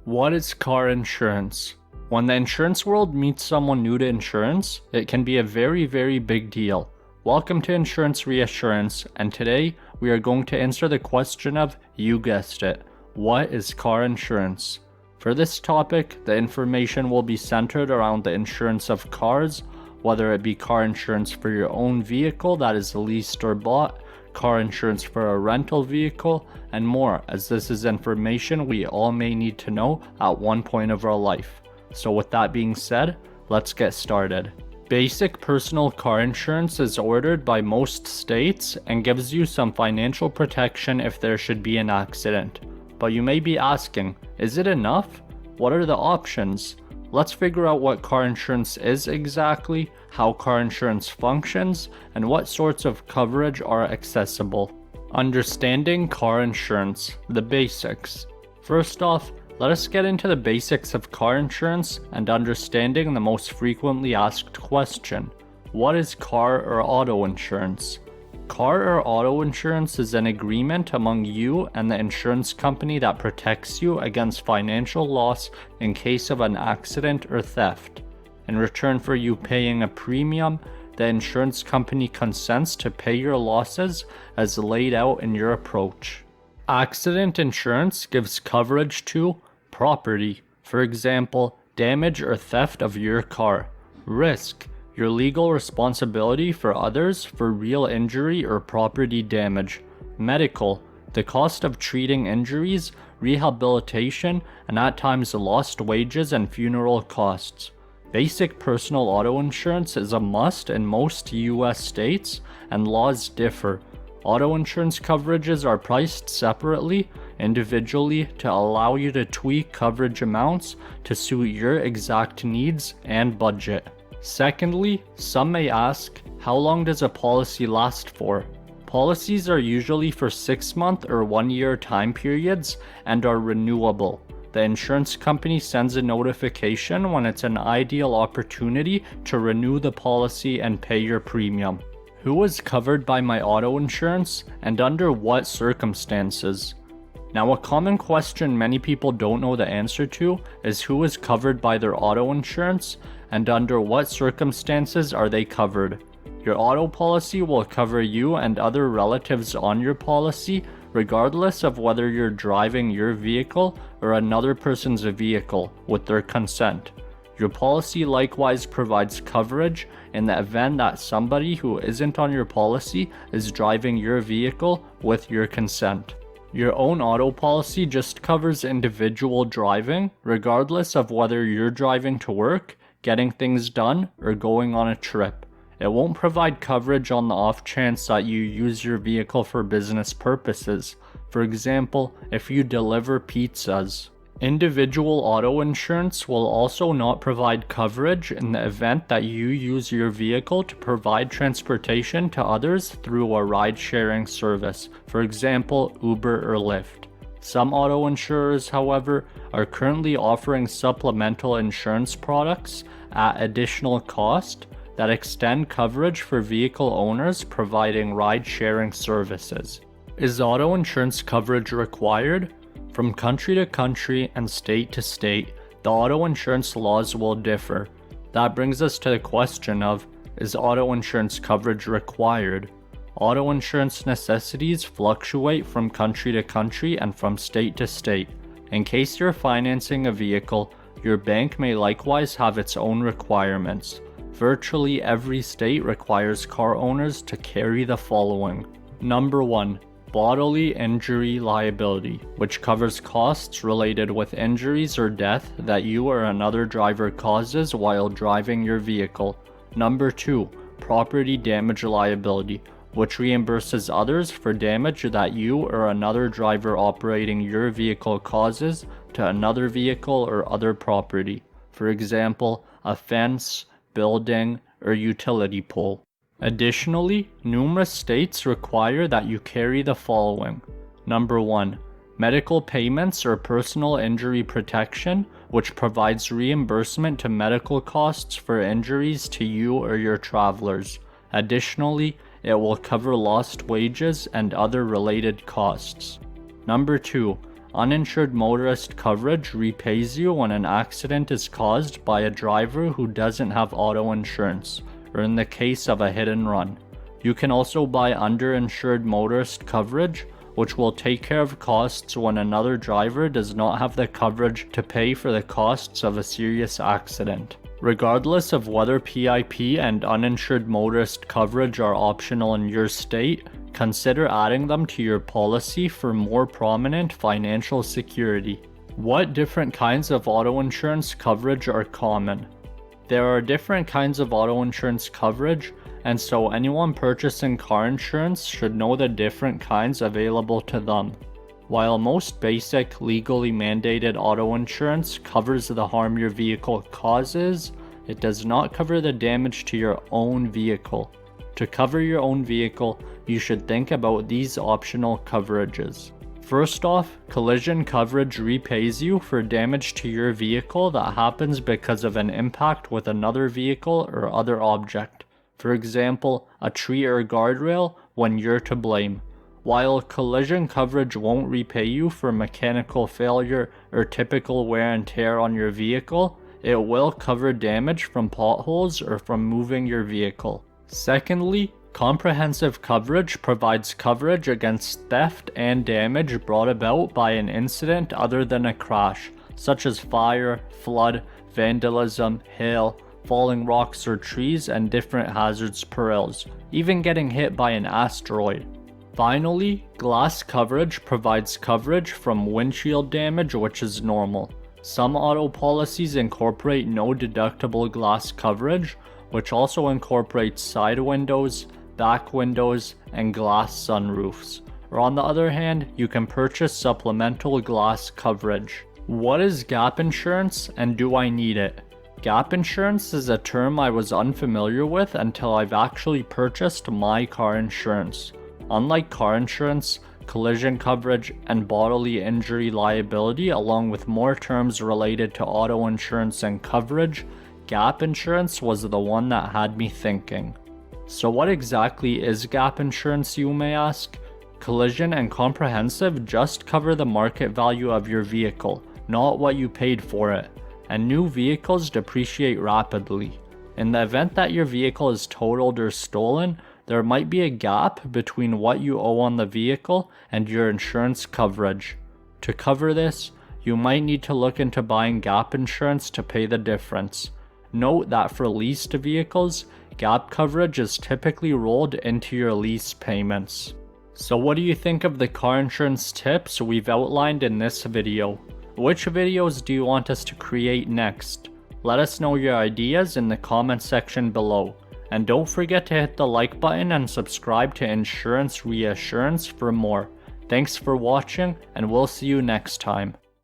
What is car insurance? When the insurance world meets someone new to insurance, it can be a very, very big deal. Welcome to Insurance Reassurance, and today we are going to answer the question of, you guessed it, what is car insurance? For this topic, the information will be centered around the insurance of cars, whether it be car insurance for your own vehicle that is leased or bought, car insurance for a rental vehicle, and more, as this is information we all may need to know at one point of our life. So with that being said, let's get started. Basic personal car insurance is ordered by most states and gives you some financial protection if there should be an accident. But you may be asking, is it enough? What are the options? Let's figure out what car insurance is exactly, how car insurance functions, and what sorts of coverage are accessible. Understanding car insurance, the basics. First off, let us get into the basics of car insurance and understanding the most frequently asked question. What is car or auto insurance? Car or auto insurance is an agreement among you and the insurance company that protects you against financial loss in case of an accident or theft. In return for you paying a premium, the insurance company consents to pay your losses as laid out in your approach. Accident insurance gives coverage to property, for example, damage or theft of your car. Risk, your legal responsibility for others for real injury or property damage. Medical, the cost of treating injuries, rehabilitation, and at times lost wages and funeral costs. Basic personal auto insurance is a must in most US states, and laws differ. Auto insurance coverages are priced separately, individually, to allow you to tweak coverage amounts to suit your exact needs and budget. Secondly, some may ask, how long does a policy last for? Policies are usually for 6-month or 1-year time periods and are renewable. The insurance company sends a notification when it's an ideal opportunity to renew the policy and pay your premium. Who is covered by my auto insurance and under what circumstances? Now, a common question many people don't know the answer to is who is covered by their auto insurance and under what circumstances are they covered. Your auto policy will cover you and other relatives on your policy regardless of whether you're driving your vehicle or another person's vehicle with their consent. Your policy likewise provides coverage in the event that somebody who isn't on your policy is driving your vehicle with your consent. Your own auto policy just covers individual driving, regardless of whether you're driving to work, getting things done, or going on a trip. It won't provide coverage on the off chance that you use your vehicle for business purposes. For example, if you deliver pizzas. Individual auto insurance will also not provide coverage in the event that you use your vehicle to provide transportation to others through a ride-sharing service, for example, Uber or Lyft. Some auto insurers, however, are currently offering supplemental insurance products at additional cost that extend coverage for vehicle owners providing ride-sharing services. Is auto insurance coverage required? From country to country and state to state, the auto insurance laws will differ. That brings us to the question of, is auto insurance coverage required? Auto insurance necessities fluctuate from country to country and from state to state. In case you're financing a vehicle, your bank may likewise have its own requirements. Virtually every state requires car owners to carry the following. Number 1. Bodily injury liability, which covers costs related with injuries or death that you or another driver causes while driving your vehicle. Number 2. Property damage liability, which reimburses others for damage that you or another driver operating your vehicle causes to another vehicle or other property. For example, a fence, building, or utility pole. Additionally, numerous states require that you carry the following. Number 1. Medical payments or personal injury protection, which provides reimbursement to medical costs for injuries to you or your travelers. Additionally, it will cover lost wages and other related costs. Number 2. Uninsured motorist coverage repays you when an accident is caused by a driver who doesn't have auto insurance, or in the case of a hit and run. You can also buy underinsured motorist coverage, which will take care of costs when another driver does not have the coverage to pay for the costs of a serious accident. Regardless of whether PIP and uninsured motorist coverage are optional in your state, consider adding them to your policy for more prominent financial security. What different kinds of auto insurance coverage are common? There are different kinds of auto insurance coverage, and so anyone purchasing car insurance should know the different kinds available to them. While most basic, legally mandated auto insurance covers the harm your vehicle causes, it does not cover the damage to your own vehicle. To cover your own vehicle, you should think about these optional coverages. First off, collision coverage repays you for damage to your vehicle that happens because of an impact with another vehicle or other object. For example, a tree or guardrail when you're to blame. While collision coverage won't repay you for mechanical failure or typical wear and tear on your vehicle, it will cover damage from potholes or from moving your vehicle. Secondly, comprehensive coverage provides coverage against theft and damage brought about by an incident other than a crash, such as fire, flood, vandalism, hail, falling rocks or trees, and different hazards perils, even getting hit by an asteroid. Finally, glass coverage provides coverage from windshield damage, which is normal. Some auto policies incorporate no deductible glass coverage, which also incorporates side windows, back windows, and glass sunroofs. Or on the other hand, you can purchase supplemental glass coverage. What is gap insurance, and do I need it? Gap insurance is a term I was unfamiliar with until I've actually purchased my car insurance. Unlike car insurance, collision coverage, and bodily injury liability, along with more terms related to auto insurance and coverage, gap insurance was the one that had me thinking. So what exactly is gap insurance, you may ask? Collision and comprehensive just cover the market value of your vehicle, not what you paid for it. And new vehicles depreciate rapidly. In the event that your vehicle is totaled or stolen, there might be a gap between what you owe on the vehicle and your insurance coverage. To cover this, you might need to look into buying gap insurance to pay the difference. Note that for leased vehicles, gap coverage is typically rolled into your lease payments. So what do you think of the car insurance tips we've outlined in this video? Which videos do you want us to create next? Let us know your ideas in the comment section below. And don't forget to hit the like button and subscribe to Insurance Reassurance for more. Thanks for watching, and we'll see you next time.